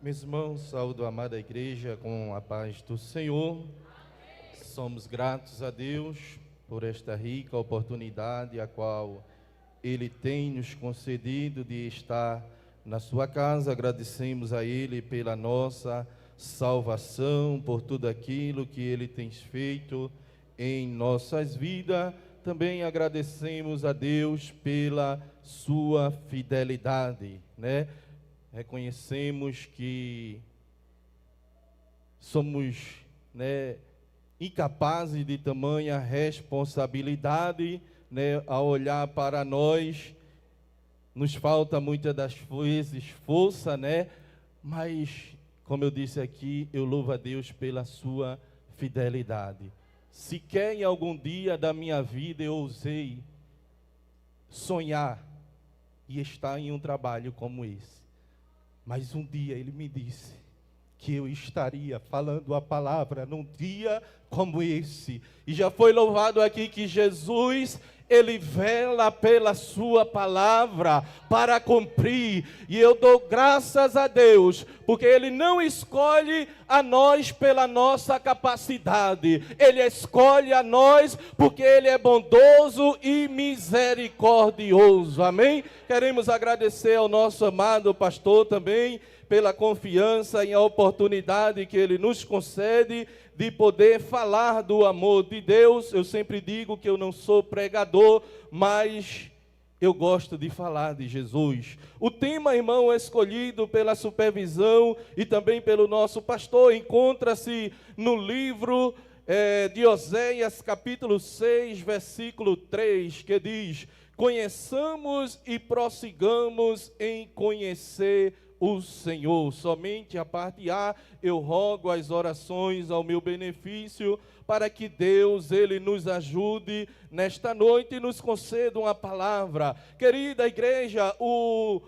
Meus irmãos, saúdo a amada igreja com a paz do Senhor. Somos gratos a Deus por esta rica oportunidade a qual Ele tem nos concedido de estar na sua casa. Agradecemos a Ele pela nossa salvação, por tudo aquilo que Ele tem feito em nossas vidas. Também agradecemos a Deus pela sua fidelidade, né? Reconhecemos que somos, incapazes de tamanha responsabilidade, ao olhar para nós, nos falta muitas das vezes força, mas, como eu disse aqui, eu louvo a Deus pela sua fidelidade. Sequer em algum dia da minha vida eu ousei sonhar e estar em um trabalho como esse. Mas um dia Ele me disse que eu estaria falando a palavra num dia como esse. E já foi louvado aqui que Jesus, Ele vela pela sua palavra para cumprir. E eu dou graças a Deus, porque Ele não escolhe a nós pela nossa capacidade. Ele escolhe a nós porque Ele é bondoso e misericordioso. Amém? Queremos agradecer ao nosso amado pastor também pela confiança e a oportunidade que Ele nos concede de poder falar do amor de Deus. Eu sempre digo que eu não sou pregador, mas eu gosto de falar de Jesus. O tema, irmão, escolhido pela supervisão e também pelo nosso pastor, encontra-se no livro de Oséias, capítulo 6, versículo 3, que diz: conheçamos e prossigamos em conhecer o Senhor. Somente a parte A, eu rogo as orações ao meu benefício, para que Deus, Ele nos ajude nesta noite e nos conceda uma palavra. Querida igreja, o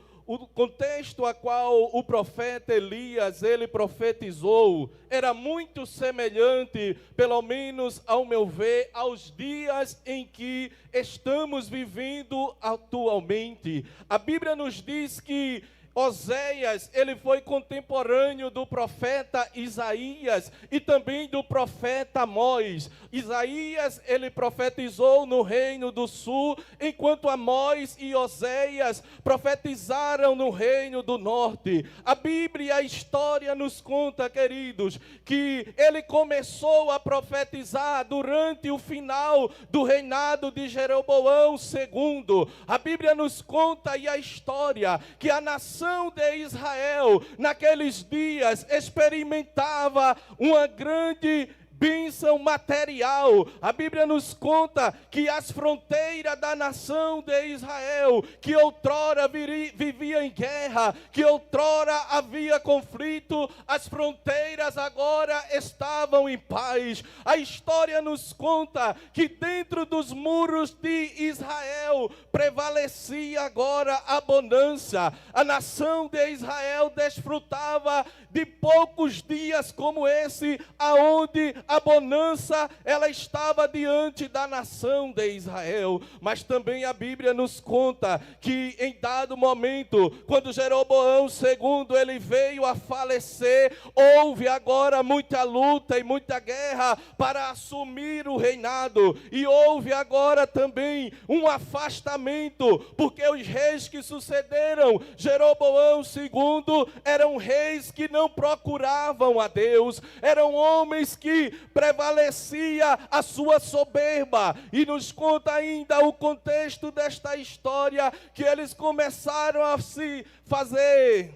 contexto a qual o profeta Elias, ele profetizou, era muito semelhante, pelo menos ao meu ver, aos dias em que estamos vivendo atualmente. A Bíblia nos diz que Oséias, ele foi contemporâneo do profeta Isaías e também do profeta Amós. Isaías, ele profetizou no reino do sul, enquanto Amós e Oséias profetizaram no reino do norte. A Bíblia, a história nos conta, queridos, que ele começou a profetizar durante o final do reinado de Jeroboão II. A Bíblia nos conta e a história que a nação de Israel, naqueles dias, experimentava uma grande bênção material. A Bíblia nos conta que as fronteiras da nação de Israel, que outrora vivia em guerra, que outrora havia conflito, as fronteiras agora estavam em paz. A história nos conta que dentro dos muros de Israel prevalecia agora a abundância. A nação de Israel desfrutava de poucos dias como esse, aonde a bonança, ela estava diante da nação de Israel. Mas também a Bíblia nos conta que em dado momento, quando Jeroboão II, ele veio a falecer, houve agora muita luta e muita guerra para assumir o reinado. E houve agora também um afastamento, porque os reis que sucederam Jeroboão II eram reis que não procuravam a Deus, eram homens que prevalecia a sua soberba. E nos conta ainda o contexto desta história, que eles começaram a se fazer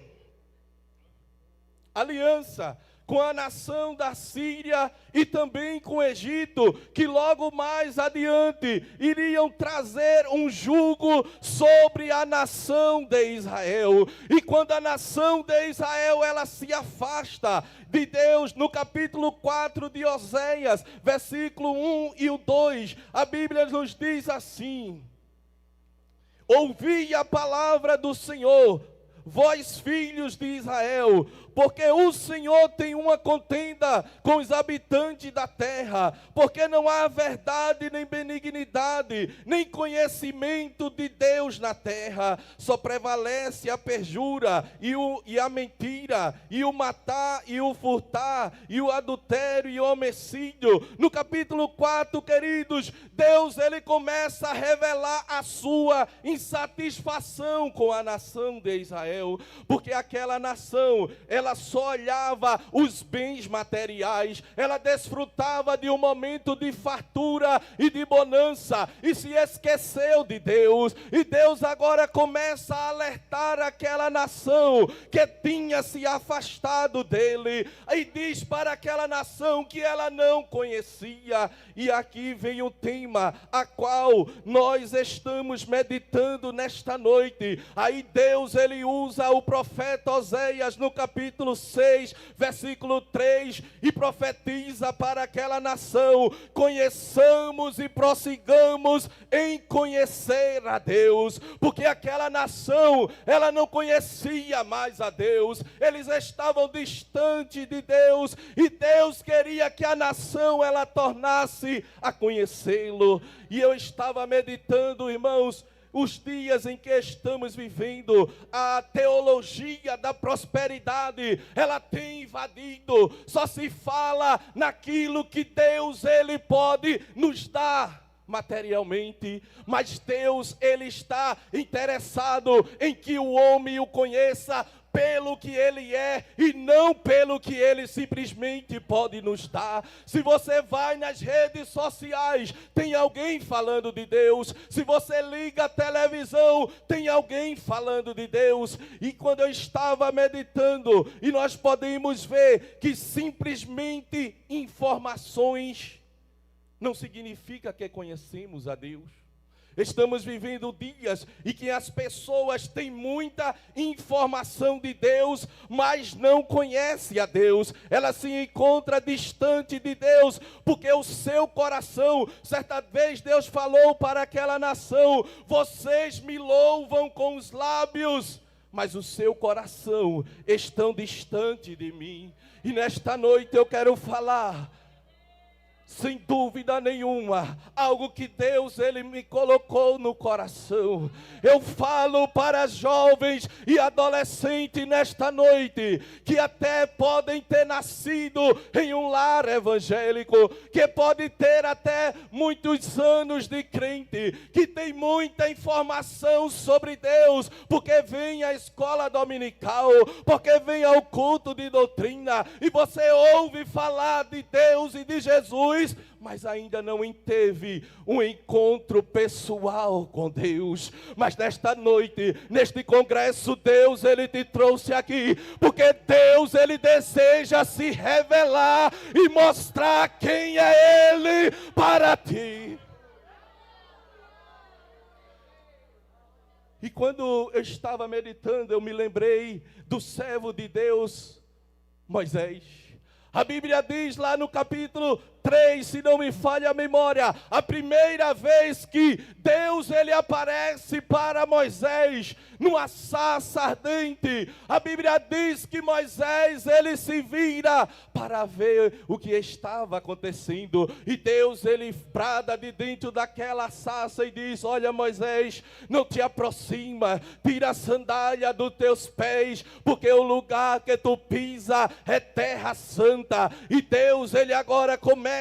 aliança com a nação da Síria e também com o Egito, que logo mais adiante iriam trazer um jugo sobre a nação de Israel. E quando a nação de Israel, ela se afasta de Deus, no capítulo 4 de Oséias, versículo 1 e o 2, a Bíblia nos diz assim: ouvi a palavra do Senhor, vós filhos de Israel, porque o Senhor tem uma contenda com os habitantes da terra, porque não há verdade, nem benignidade, nem conhecimento de Deus na terra, só prevalece a perjura e a mentira, e o matar, e o furtar, e o adultério, e o homicídio. No capítulo 4, queridos, Deus, ele começa a revelar a sua insatisfação com a nação de Israel, porque aquela nação, ela só olhava os bens materiais, ela desfrutava de um momento de fartura e de bonança, e se esqueceu de Deus, e Deus agora começa a alertar aquela nação que tinha se afastado dele, e diz para aquela nação que ela não conhecia, e aqui vem o tema a qual nós estamos meditando nesta noite. Aí Deus, ele usa o profeta Oséias no capítulo 6, versículo 3, e profetiza para aquela nação: conheçamos e prossigamos em conhecer a Deus, porque aquela nação, ela não conhecia mais a Deus, eles estavam distantes de Deus, e Deus queria que a nação, ela tornasse a conhecê-lo. E eu estava meditando, irmãos, os dias em que estamos vivendo, a teologia da prosperidade, ela tem invadido, só se fala naquilo que Deus, ele pode nos dar materialmente, mas Deus, ele está interessado em que o homem o conheça pelo que ele é e não pelo que ele simplesmente pode nos dar. Se você vai nas redes sociais, tem alguém falando de Deus. Se você liga a televisão, tem alguém falando de Deus. E quando eu estava meditando, e nós podemos ver que simplesmente informações não significa que conhecemos a Deus. Estamos vivendo dias em que as pessoas têm muita informação de Deus, mas não conhecem a Deus. Ela se encontra distante de Deus, porque o seu coração, certa vez Deus falou para aquela nação: vocês me louvam com os lábios, mas o seu coração estão distante de mim. E nesta noite eu quero falar, sem dúvida nenhuma, algo que Deus, ele me colocou no coração. Eu falo para jovens e adolescentes nesta noite, que até podem ter nascido em um lar evangélico, que pode ter até muitos anos de crente, que tem muita informação sobre Deus, porque vem à escola dominical, porque vem ao culto de doutrina, e você ouve falar de Deus e de Jesus, mas ainda não teve um encontro pessoal com Deus. Mas nesta noite, neste congresso, Deus, ele te trouxe aqui, porque Deus, ele deseja se revelar e mostrar quem é Ele para ti. E quando eu estava meditando, eu me lembrei do servo de Deus, Moisés. A Bíblia diz lá no capítulo 3, se não me falha a memória, a primeira vez que Deus, ele aparece para Moisés numa sarça ardente, a Bíblia diz que Moisés, ele se vira para ver o que estava acontecendo, e Deus, ele brada de dentro daquela sarça e diz: olha, Moisés, não te aproxima, tira a sandália dos teus pés, porque o lugar que tu pisa é terra santa. E Deus, ele agora começa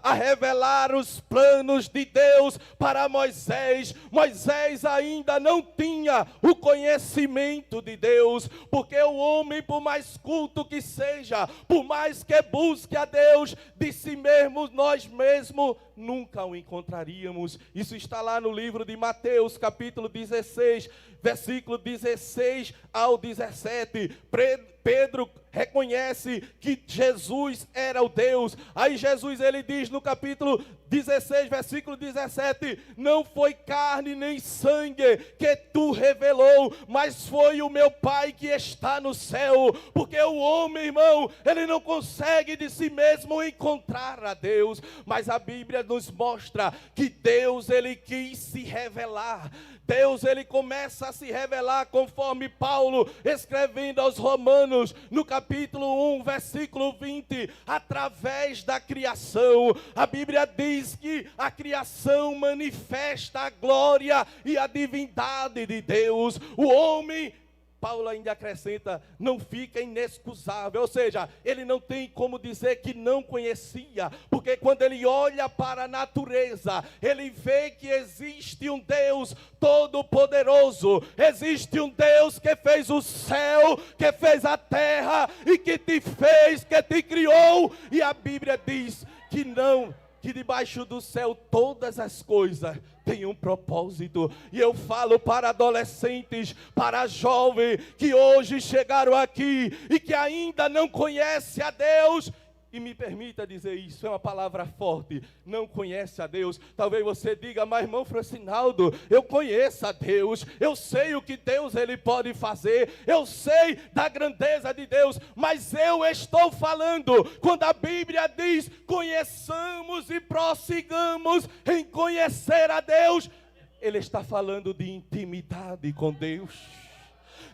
a revelar os planos de Deus para Moisés. Moisés ainda não tinha o conhecimento de Deus, porque o homem, por mais culto que seja, por mais que busque a Deus, de si mesmo, nós mesmos nunca o encontraríamos. Isso está lá no livro de Mateus, capítulo 16, versículo 16 ao 17. Pedro reconhece que Jesus era o Deus. Aí Jesus, ele diz no capítulo 16, versículo 17, não foi carne nem sangue que tu revelou, mas foi o meu Pai que está no céu. Porque o homem, irmão, ele não consegue de si mesmo encontrar a Deus, mas a Bíblia nos mostra que Deus, ele quis se revelar. Deus, ele começa a se revelar conforme Paulo, escrevendo aos Romanos, no capítulo 1, versículo 20, através da criação. A Bíblia diz que a criação manifesta a glória e a divindade de Deus. O homem, Paulo ainda acrescenta, não fica inexcusável, ou seja, ele não tem como dizer que não conhecia, porque quando ele olha para a natureza, ele vê que existe um Deus todo-poderoso, existe um Deus que fez o céu, que fez a terra, e que te fez, que te criou, e a Bíblia diz que debaixo do céu todas as coisas têm um propósito. E eu falo para adolescentes, para jovens que hoje chegaram aqui e que ainda não conhecem a Deus. E me permita dizer isso, é uma palavra forte, não conhece a Deus. Talvez você diga, mas irmão Francinaldo, eu conheço a Deus, eu sei o que Deus ele pode fazer, eu sei da grandeza de Deus, mas eu estou falando, quando a Bíblia diz, conheçamos e prossigamos em conhecer a Deus, ele está falando de intimidade com Deus,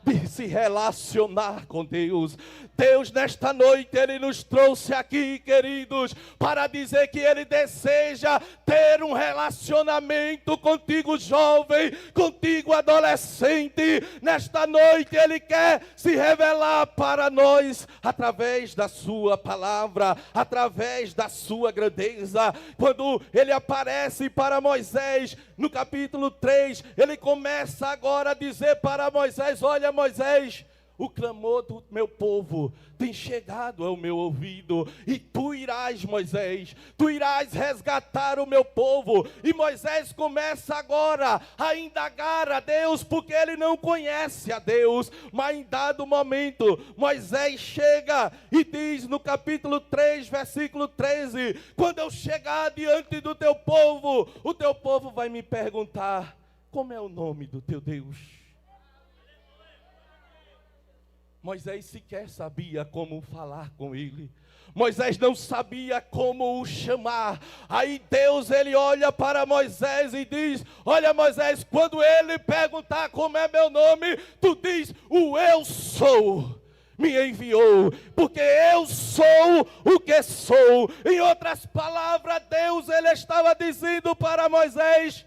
de se relacionar com Deus. Deus, nesta noite, ele nos trouxe aqui, queridos, para dizer que ele deseja ter um relacionamento contigo, jovem, contigo, adolescente. Nesta noite, ele quer se revelar para nós através da sua palavra, através da sua grandeza. Quando ele aparece para Moisés, no capítulo 3, ele começa agora a dizer para Moisés, olha Moisés, o clamor do meu povo tem chegado ao meu ouvido, e tu irás, Moisés, tu irás resgatar o meu povo. E Moisés começa agora a indagar a Deus, porque ele não conhece a Deus. Mas em dado momento, Moisés chega e diz no capítulo 3, versículo 13, quando eu chegar diante do teu povo, o teu povo vai me perguntar, como é o nome do teu Deus? Moisés sequer sabia como falar com ele. Moisés não sabia como o chamar. Aí Deus, ele olha para Moisés e diz, olha Moisés, quando ele perguntar como é meu nome, tu diz, o eu sou me enviou, porque eu sou o que sou. Em outras palavras, Deus, ele estava dizendo para Moisés,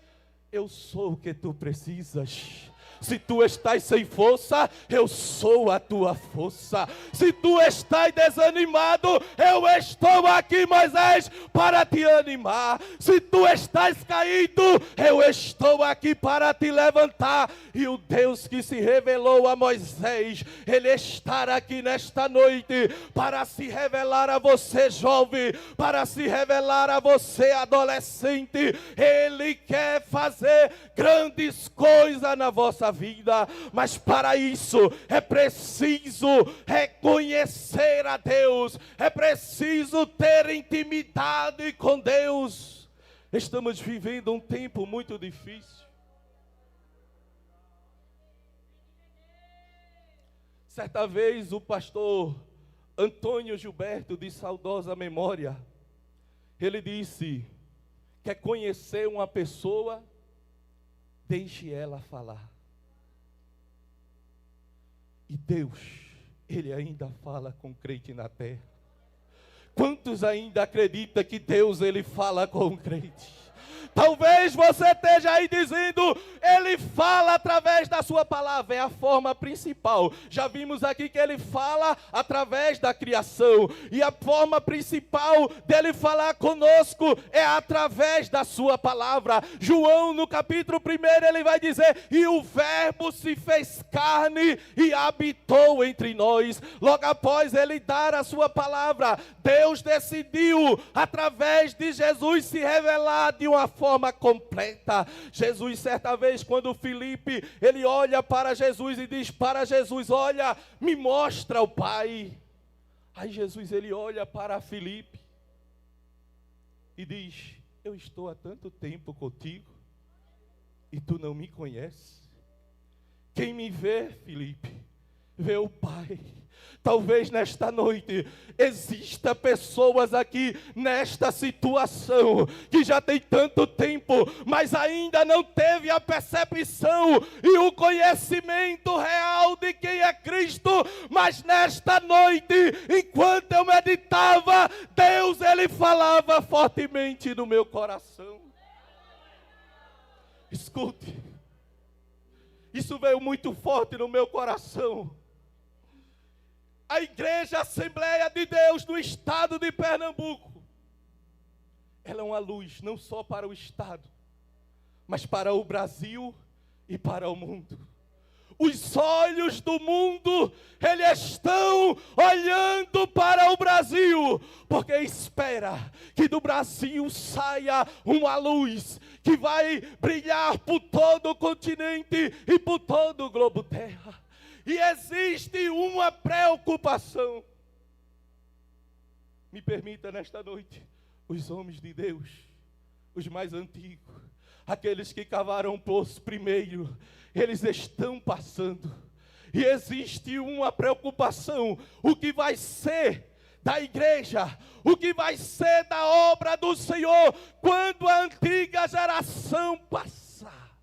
eu sou o que tu precisas. Se tu estás sem força, eu sou a tua força. Se tu estás desanimado, eu estou aqui, Moisés, para te animar. Se tu estás caído, eu estou aqui para te levantar. E o Deus que se revelou a Moisés, ele estará aqui nesta noite para se revelar a você, jovem, para se revelar a você, adolescente. Ele quer fazer grandes coisas na vossa vida, mas para isso é preciso reconhecer a Deus, é preciso ter intimidade com Deus. Estamos vivendo um tempo muito difícil. Certa vez o pastor Antônio Gilberto, de saudosa memória, ele disse, quer conhecer uma pessoa, deixe ela falar. E Deus, ele ainda fala com crente na terra. Quantos ainda acreditam que Deus, ele fala com crente? Talvez você esteja aí dizendo, ele fala através da sua palavra, é a forma principal. Já vimos aqui que ele fala através da criação, e a forma principal dele falar conosco é através da sua palavra. João, no capítulo 1, ele vai dizer, e o verbo se fez carne e habitou entre nós. Logo após ele dar a sua palavra, Deus decidiu, através de Jesus, se revelar de uma forma completa. Jesus, certa vez, quando Filipe, ele olha para Jesus e diz para Jesus: olha, me mostra o Pai. Aí Jesus, ele olha para Filipe e diz: eu estou há tanto tempo contigo e tu não me conheces. Quem me vê, Filipe, vê o Pai. Talvez nesta noite exista pessoas aqui nesta situação que já tem tanto tempo, mas ainda não teve a percepção e o conhecimento real de quem é Cristo. Mas nesta noite, enquanto eu meditava, Deus, ele falava fortemente no meu coração. Escute, isso veio muito forte no meu coração. A Igreja Assembleia de Deus do estado de Pernambuco, ela é uma luz não só para o estado, mas para o Brasil e para o mundo. Os olhos do mundo, eles estão olhando para o Brasil, porque espera que do Brasil saia uma luz que vai brilhar por todo o continente e por todo o globo terra. E existe uma preocupação. Me permita nesta noite, os homens de Deus, os mais antigos, aqueles que cavaram o poço primeiro, eles estão passando. E existe uma preocupação: o que vai ser da igreja, o que vai ser da obra do Senhor, quando a antiga geração passar.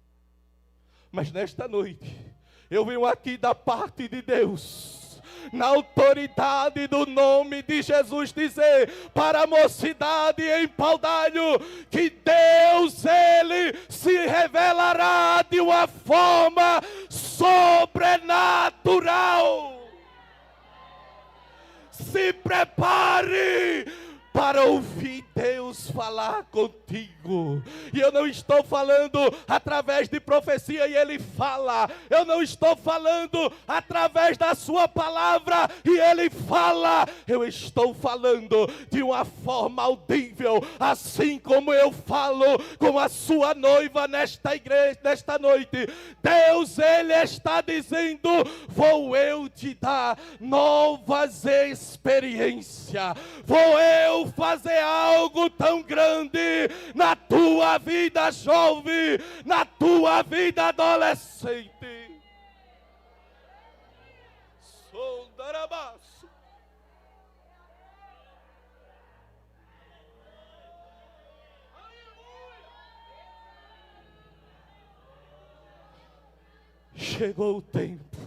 Mas nesta noite, eu venho aqui da parte de Deus, na autoridade do nome de Jesus, dizer para a mocidade em Paudalho, que Deus, ele se revelará de uma forma sobrenatural. Se prepare para ouvir Deus falar contigo. E eu não estou falando através de profecia e Ele fala. Eu não estou falando através da sua palavra e Ele fala. Eu estou falando de uma forma audível, assim como eu falo com a sua noiva nesta igreja, nesta noite. Deus, Ele está dizendo: vou eu te dar novas experiências. Vou eu fazer algo tão grande na tua vida jovem, na tua vida adolescente. Soldarabaço. Chegou o tempo.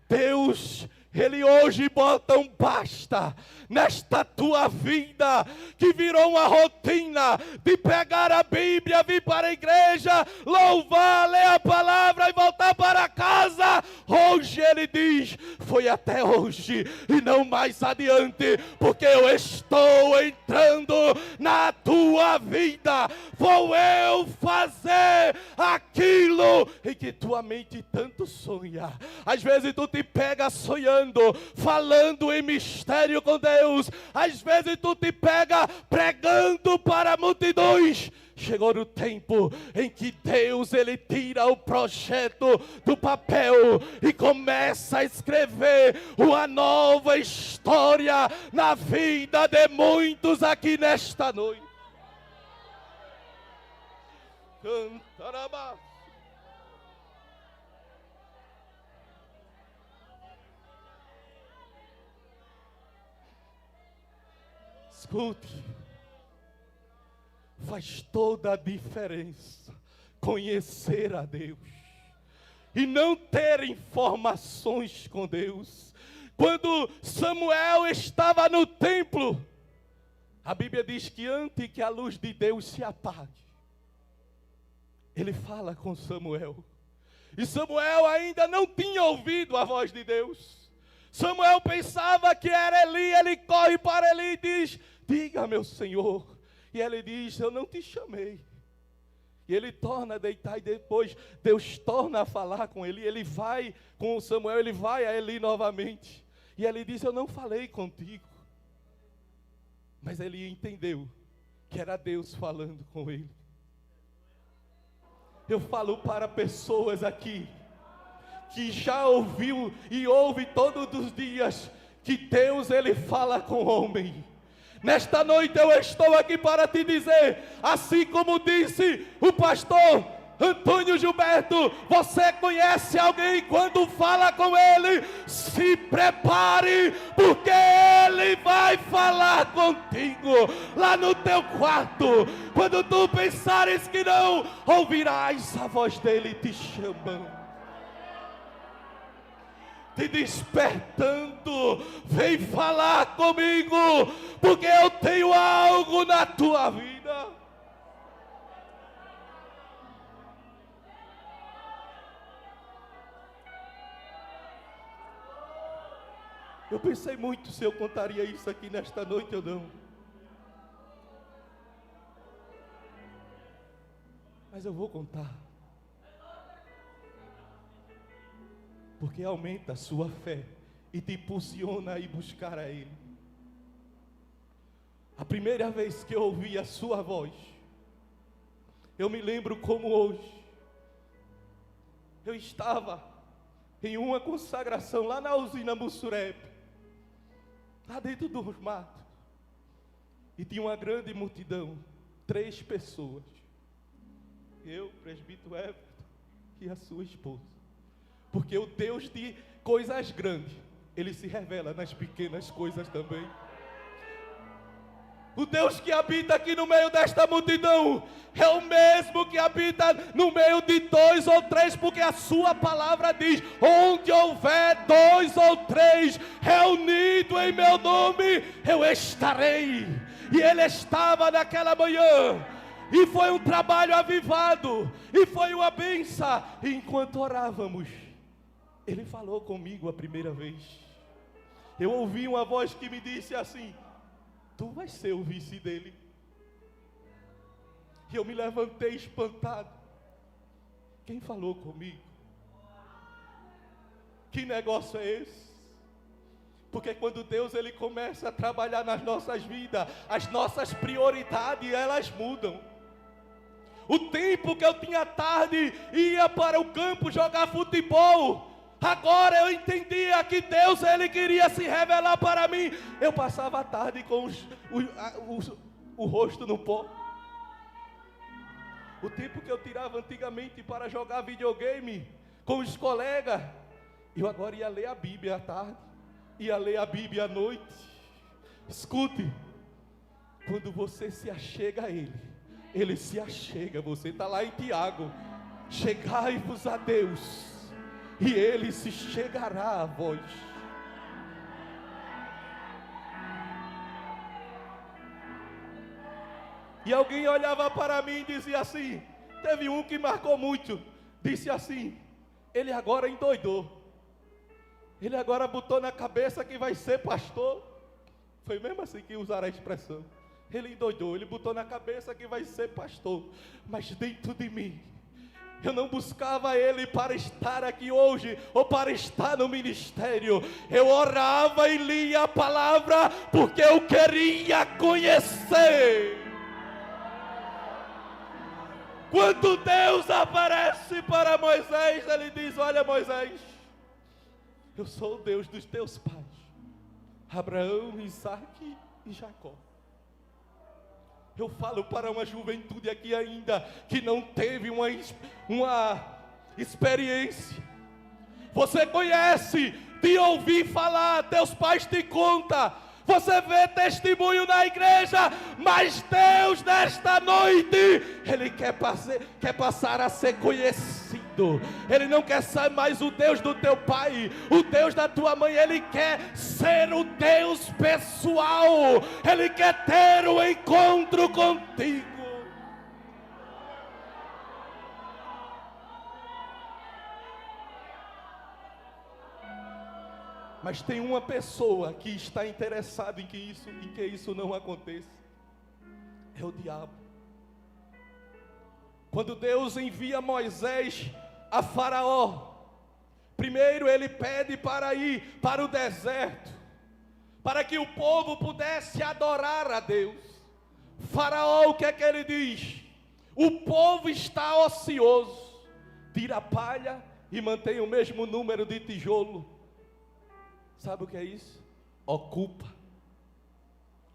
Deus, Ele hoje bota um basta nesta tua vida, que virou uma rotina de pegar a Bíblia, vir para a igreja, louvar, ler a palavra e voltar para casa. Hoje Ele diz: foi até hoje e não mais adiante, porque eu estou entrando na tua vida. Vou eu fazer aquilo em que tua mente tanto sonha. Às vezes tu te pega sonhando, falando em mistério com Deus. Às vezes tu te pega pregando para multidões. Chegou o tempo em que Deus, Ele tira o projeto do papel e começa a escrever uma nova história na vida de muitos aqui nesta noite. Cantarabá. Escute, faz toda a diferença conhecer a Deus e não ter informações com Deus. Quando Samuel estava no templo, a Bíblia diz que antes que a luz de Deus se apague, ele fala com Samuel, e Samuel ainda não tinha ouvido a voz de Deus. Samuel pensava que era Eli. Ele corre para Eli e diz: diga, meu Senhor. E ele diz: eu não te chamei. E ele torna a deitar, e depois Deus torna a falar com ele. Ele vai com Samuel, ele vai a Eli novamente. E ele diz: eu não falei contigo. Mas ele entendeu que era Deus falando com ele. Eu falo para pessoas aqui que já ouviu e ouve todos os dias que Deus, Ele fala com o homem. Nesta noite eu estou aqui para te dizer, assim como disse o pastor Antônio Gilberto, você conhece alguém, quando fala com ele, se prepare, porque ele vai falar contigo, lá no teu quarto, quando tu pensares que não, ouvirás a voz dele te chamando, te despertando, vem falar comigo, porque eu tenho algo na tua vida. Eu pensei muito se eu contaria isso aqui nesta noite ou não. Mas eu vou contar. Porque aumenta a sua fé e te impulsiona a ir buscar a Ele. A primeira vez que eu ouvi a sua voz, eu me lembro como hoje. Eu estava em uma consagração lá na usina Mussurepe, lá dentro dos matos, e tinha uma grande multidão, 3 pessoas, eu, presbítero Everton e a sua esposa, porque o Deus de coisas grandes, Ele se revela nas pequenas coisas também. O Deus que habita aqui no meio desta multidão é o mesmo que habita no meio de 2 ou 3, porque a sua palavra diz: onde houver 2 ou 3 reunidos em meu nome, eu estarei. E ele estava naquela manhã, e foi um trabalho avivado, e foi uma bênção. E enquanto orávamos, ele falou comigo a primeira vez. Eu ouvi uma voz que me disse assim: tu vais ser o vice dele. E eu me levantei espantado. Quem falou comigo? Que negócio é esse? Porque quando Deus, Ele começa a trabalhar nas nossas vidas, as nossas prioridades, elas mudam. O tempo que eu tinha tarde, ia para o campo jogar futebol, agora eu entendia que Deus, Ele queria se revelar para mim. Eu passava a tarde com o rosto no pó. O tempo que eu tirava antigamente para jogar videogame com os colegas, eu agora ia ler a Bíblia à tarde, ia ler a Bíblia à noite. Escute, quando você se achega a Ele, Ele se achega. Você está lá em Tiago: chegai-vos a Deus, e Ele se chegará a vós. E alguém olhava para mim e dizia assim, teve um que marcou muito, disse assim: ele agora endoidou, ele agora botou na cabeça que vai ser pastor. Foi mesmo assim que usaram a expressão. Ele endoidou, ele botou na cabeça que vai ser pastor. Mas dentro de mim, eu não buscava Ele para estar aqui hoje, ou para estar no ministério. Eu orava e lia a palavra, porque eu queria conhecer. Quando Deus aparece para Moisés, Ele diz: olha, Moisés, eu sou o Deus dos teus pais, Abraão, Isaque e Jacó. Eu falo para uma juventude aqui ainda que não teve uma experiência. Você conhece de ouvir falar, teus pais te contam, você vê testemunho na igreja, mas Deus nesta noite, Ele quer passar a ser conhecido. Ele não quer ser mais o Deus do teu pai, o Deus da tua mãe. Ele quer ser o Deus pessoal. Ele quer ter um encontro contigo. Mas tem uma pessoa que está interessada em que isso não aconteça. É o diabo. Quando Deus envia Moisés a Faraó, primeiro ele pede para ir para o deserto, para que o povo pudesse adorar a Deus. Faraó, o que é que ele diz? O povo está ocioso. Tira a palha e mantém o mesmo número de tijolo. Sabe o que é isso? Ocupa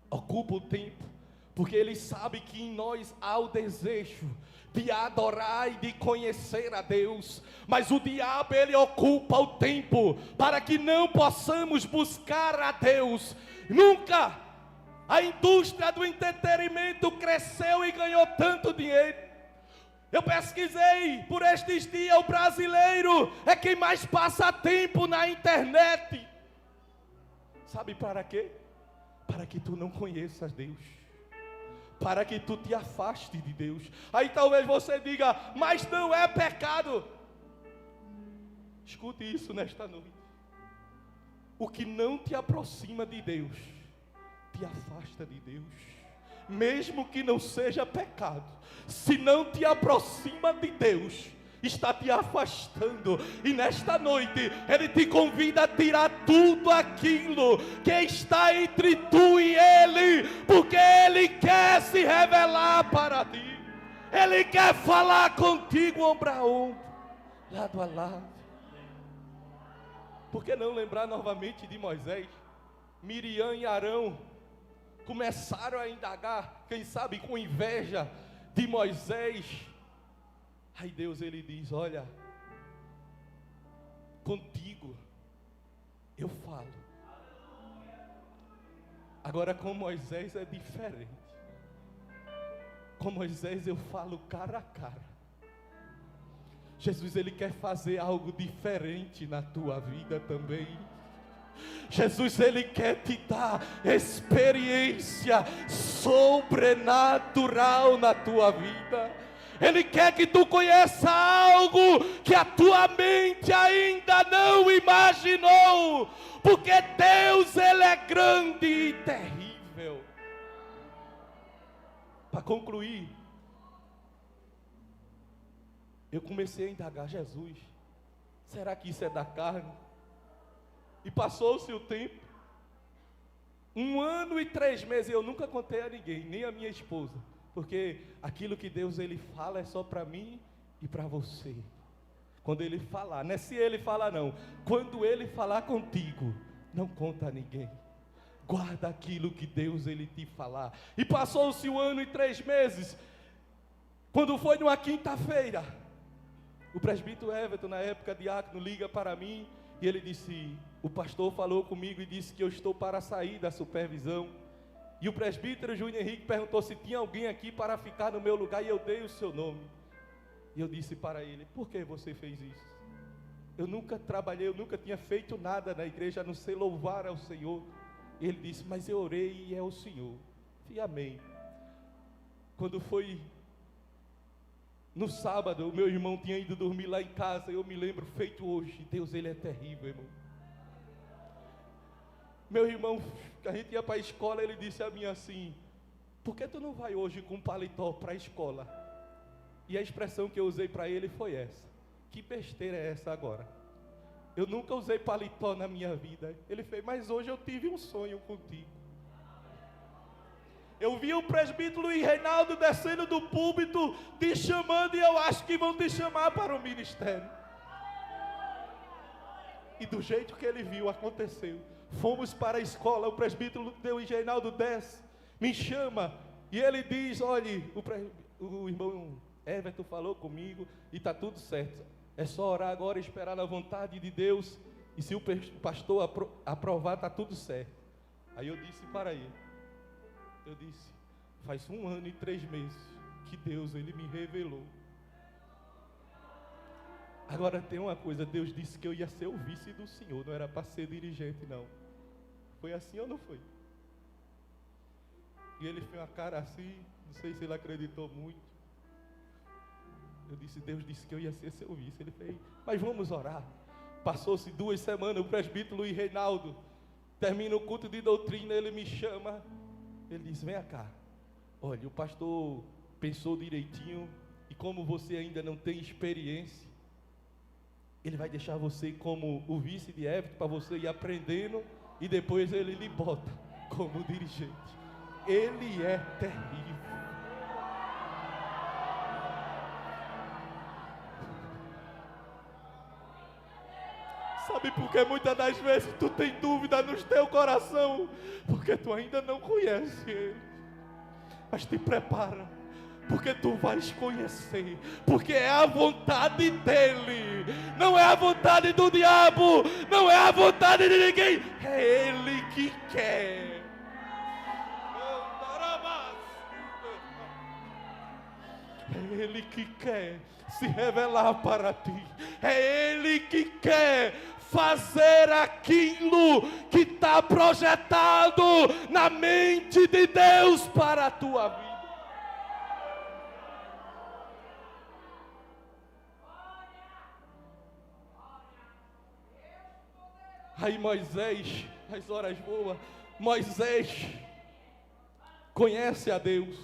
o tempo, porque ele sabe que em nós há o desejo de adorar e de conhecer a Deus, mas o diabo, ele ocupa o tempo para que não possamos buscar a Deus. Nunca a indústria do entretenimento cresceu e ganhou tanto dinheiro. Eu pesquisei por estes dias, o brasileiro é quem mais passa tempo na internet. Sabe para quê? Para que tu não conheças Deus, para que tu te afaste de Deus. Aí talvez você diga, mas não é pecado. Escute isso nesta noite. O que não te aproxima de Deus, te afasta de Deus. Mesmo que não seja pecado, se não te aproxima de Deus, está te afastando. E nesta noite Ele te convida a tirar tudo aquilo que está entre tu e Ele, porque Ele quer se revelar para ti. Ele quer falar contigo ombro a ombro, lado a lado. Por que não lembrar novamente de Moisés? Miriam e Arão começaram a indagar, quem sabe com inveja de Moisés. Aí Deus, ele diz, olha, contigo eu falo. Agora com Moisés é diferente. Com Moisés eu falo cara a cara. Jesus, ele quer fazer algo diferente na tua vida também. Jesus, ele quer te dar experiência sobrenatural na tua vida. Ele quer que tu conheça algo que a tua mente ainda não imaginou, porque Deus, ele é grande e terrível. Para concluir, eu comecei a indagar, Jesus, será que isso é da carne? E passou-se o tempo, 1 ano e 3 meses, eu nunca contei a ninguém, nem a minha esposa, porque aquilo que Deus, ele fala é só para mim e para você. Quando ele falar, não é se ele falar não, quando ele falar contigo, não conta a ninguém. Guarda aquilo que Deus, ele te falar. E passou-se 1 ano e 3 meses, quando foi numa quinta-feira, o presbítero Everton, na época diácono, liga para mim, e ele disse, o pastor falou comigo e disse que eu estou para sair da supervisão. E o presbítero Júnior Henrique perguntou se tinha alguém aqui para ficar no meu lugar, e eu dei o seu nome. E eu disse para ele, por que você fez isso? Eu nunca trabalhei, eu nunca tinha feito nada na igreja, a não ser louvar ao Senhor. E ele disse, mas eu orei e é o Senhor. E amém. Quando foi no sábado, o meu irmão tinha ido dormir lá em casa, eu me lembro feito hoje. Deus, ele é terrível, irmão. Meu irmão, a gente ia para a escola, ele disse a mim assim, por que tu não vai hoje com paletó para a escola? E a expressão que eu usei para ele foi essa, que besteira é essa agora? Eu nunca usei paletó na minha vida. Ele fez, mas hoje eu tive um sonho contigo. Eu vi o presbítero Luiz Reinaldo descendo do púlpito, te chamando, e eu acho que vão te chamar para o ministério. E do jeito que ele viu, aconteceu. Fomos para a escola, o presbítero Luiz Reinaldo desce, me chama, e ele diz, olha, o irmão Everton falou comigo, e está tudo certo. É só orar agora e esperar na vontade de Deus, e se o pastor aprovar, está tudo certo. Aí eu disse para ele, faz 1 ano e 3 meses que Deus, ele me revelou. Agora tem uma coisa, Deus disse que eu ia ser o vice do Senhor, não era para ser dirigente não. Foi assim ou não foi? E ele fez uma cara assim, não sei se ele acreditou muito. Eu disse, Deus disse que eu ia ser seu vice. Ele fez, mas vamos orar. Passou-se 2 semanas, o presbítero Luiz Reinaldo termina o culto de doutrina, ele me chama, ele diz, vem cá, olha, o pastor pensou direitinho, e como você ainda não tem experiência, ele vai deixar você como o vice de Everton, para você ir aprendendo, e depois ele lhe bota como dirigente. Ele é terrível. Sabe por que muitas das vezes tu tem dúvida no teu coração? Porque tu ainda não conhece Ele. Mas te prepara, porque tu vais conhecer, porque é a vontade dEle, não é a vontade do diabo, não é a vontade de ninguém, é Ele que quer. É Ele que quer se revelar para ti, é Ele que quer fazer aquilo que está projetado na mente de Deus para a tua vida. Aí Moisés, as horas voam, Moisés conhece a Deus.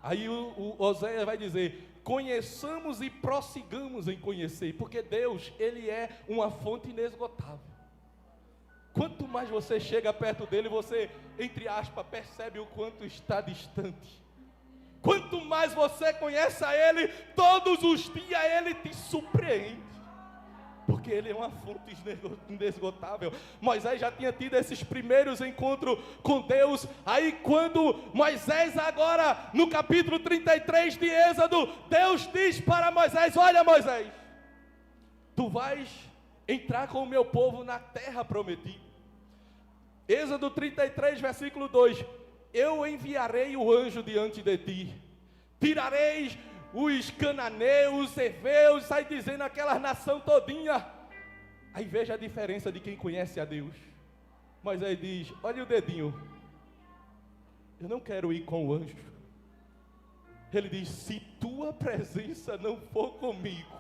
Aí o Oséias vai dizer: conheçamos e prossigamos em conhecer, porque Deus, Ele é uma fonte inesgotável. Quanto mais você chega perto dEle, você, entre aspas, percebe o quanto está distante. Quanto mais você conhece a Ele, todos os dias Ele te surpreende, porque Ele é uma fonte inesgotável. Moisés já tinha tido esses primeiros encontros com Deus. Aí quando Moisés, agora no capítulo 33 de Êxodo, Deus diz para Moisés: olha Moisés, tu vais entrar com o meu povo na terra prometida. Êxodo 33 versículo 2: eu enviarei o anjo diante de ti, tirareis os cananeus, os heveus, sai dizendo aquela nação todinha. Aí veja a diferença de quem conhece a Deus. Moisés diz: olha o dedinho, eu não quero ir com o anjo. Ele diz: se tua presença não for comigo,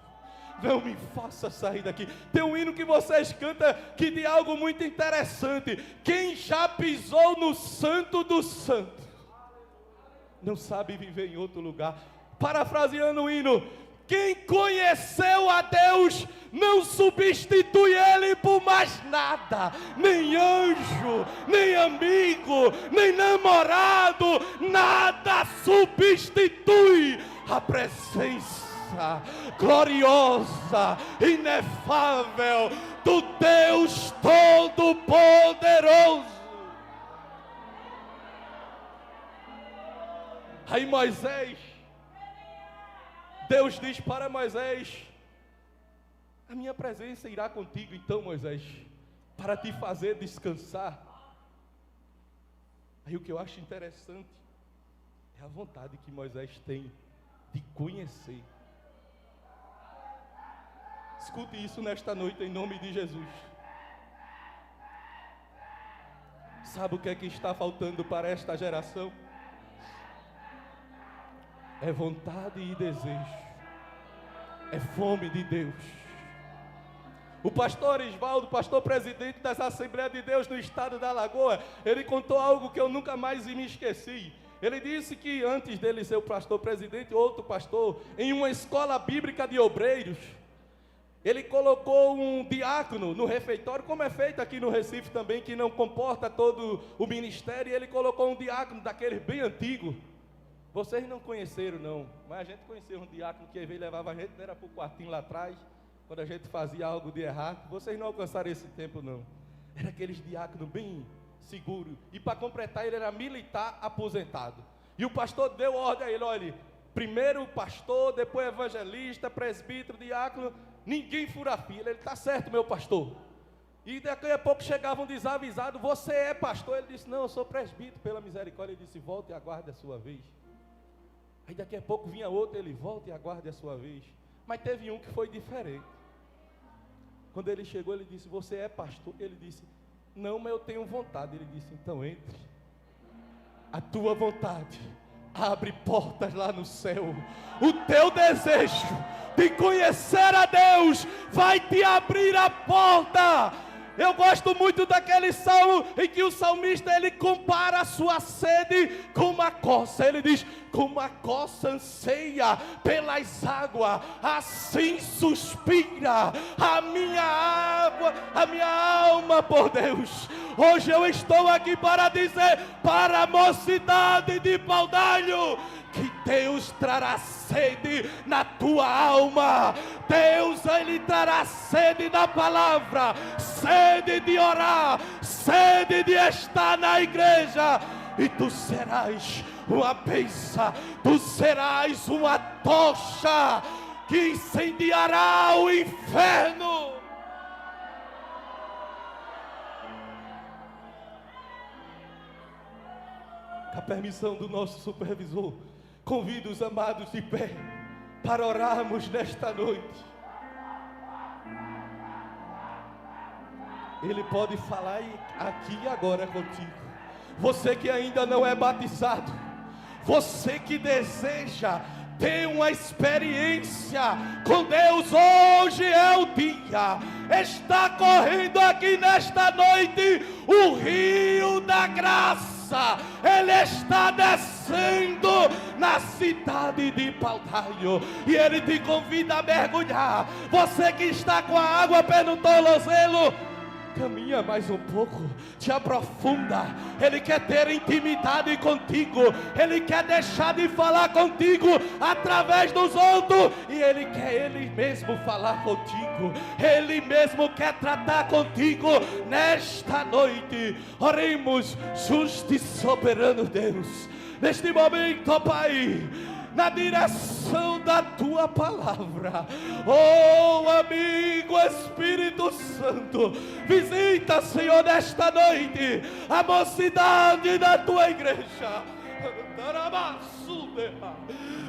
não me faça sair daqui. Tem um hino que vocês cantam que diz algo muito interessante: quem já pisou no santo do santo não sabe viver em outro lugar. Parafraseando o hino: quem conheceu a Deus não substitui Ele por mais nada, nem anjo, nem amigo, nem namorado, nada substitui a presença gloriosa, inefável do Deus Todo-Poderoso. Aí Moisés, Deus diz para Moisés: a minha presença irá contigo então, Moisés, para te fazer descansar. Aí o que eu acho interessante é a vontade que Moisés tem de conhecer. Escute isso nesta noite em nome de Jesus. Sabe o que é que está faltando para esta geração? É vontade e desejo, é fome de Deus. O pastor Isvaldo, pastor presidente das Assembleias de Deus no estado da Alagoas, ele contou algo que eu nunca mais me esqueci. Ele disse que antes dele ser o pastor presidente, outro pastor, em uma escola bíblica de obreiros, ele colocou um diácono no refeitório, como é feito aqui no Recife também, que não comporta todo o ministério, e ele colocou um diácono daqueles bem antigo. Vocês não conheceram não, mas a gente conheceu um diácono que às vezes levava a gente, não era para o quartinho lá atrás, quando a gente fazia algo de errado. Vocês não alcançaram esse tempo não. Era aqueles diáconos bem seguro, e para completar ele era militar aposentado. E o pastor deu ordem a ele: olha, primeiro pastor, depois evangelista, presbítero, diácono, ninguém fura fila. Ele: está certo, meu pastor. E daqui a pouco chegava um desavisado: você é pastor? Ele disse: não, eu sou presbítero, pela misericórdia. Ele disse: volte e aguarde a sua vez. Aí daqui a pouco vinha outro: ele: volta e aguarde a sua vez. Mas teve um que foi diferente. Quando ele chegou, ele disse: você é pastor? Ele disse: não, mas eu tenho vontade. Ele disse: então entre. A tua vontade abre portas lá no céu. O teu desejo de conhecer a Deus vai te abrir a porta Eu gosto muito daquele salmo em que o salmista ele compara a sua sede com uma coça. Ele diz: como a coça anseia pelas águas, assim suspira a minha alma por Deus. Hoje eu estou aqui para dizer para a mocidade de Paudalho que Deus trará sede na tua alma. Deus, Ele trará sede na palavra, sede de orar, sede de estar na igreja. E tu serás uma bênção, tu serás uma tocha que incendiará o inferno. Com a permissão do nosso supervisor, convido os amados de pé para orarmos nesta noite. Ele pode falar aqui e agora contigo. Você que ainda não é batizado, você que deseja ter uma experiência com Deus, hoje é o dia. Está correndo aqui nesta noite o rio da graça. Ele está descendo na cidade de Paudalho e ele te convida a mergulhar. Você que está com a água pelo tornozelo, caminha mais um pouco, te aprofunda. Ele quer ter intimidade contigo, Ele quer deixar de falar contigo através dos outros, e Ele quer Ele mesmo falar contigo. Ele mesmo quer tratar contigo nesta noite. Oremos, justo e soberano Deus, neste momento, ó Pai, na direção da tua palavra. Oh amigo Espírito Santo, visita, Senhor, nesta noite a mocidade da tua igreja.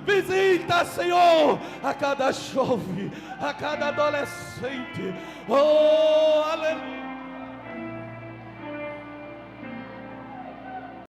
Visita, Senhor, a cada jovem, a cada adolescente. Oh, aleluia.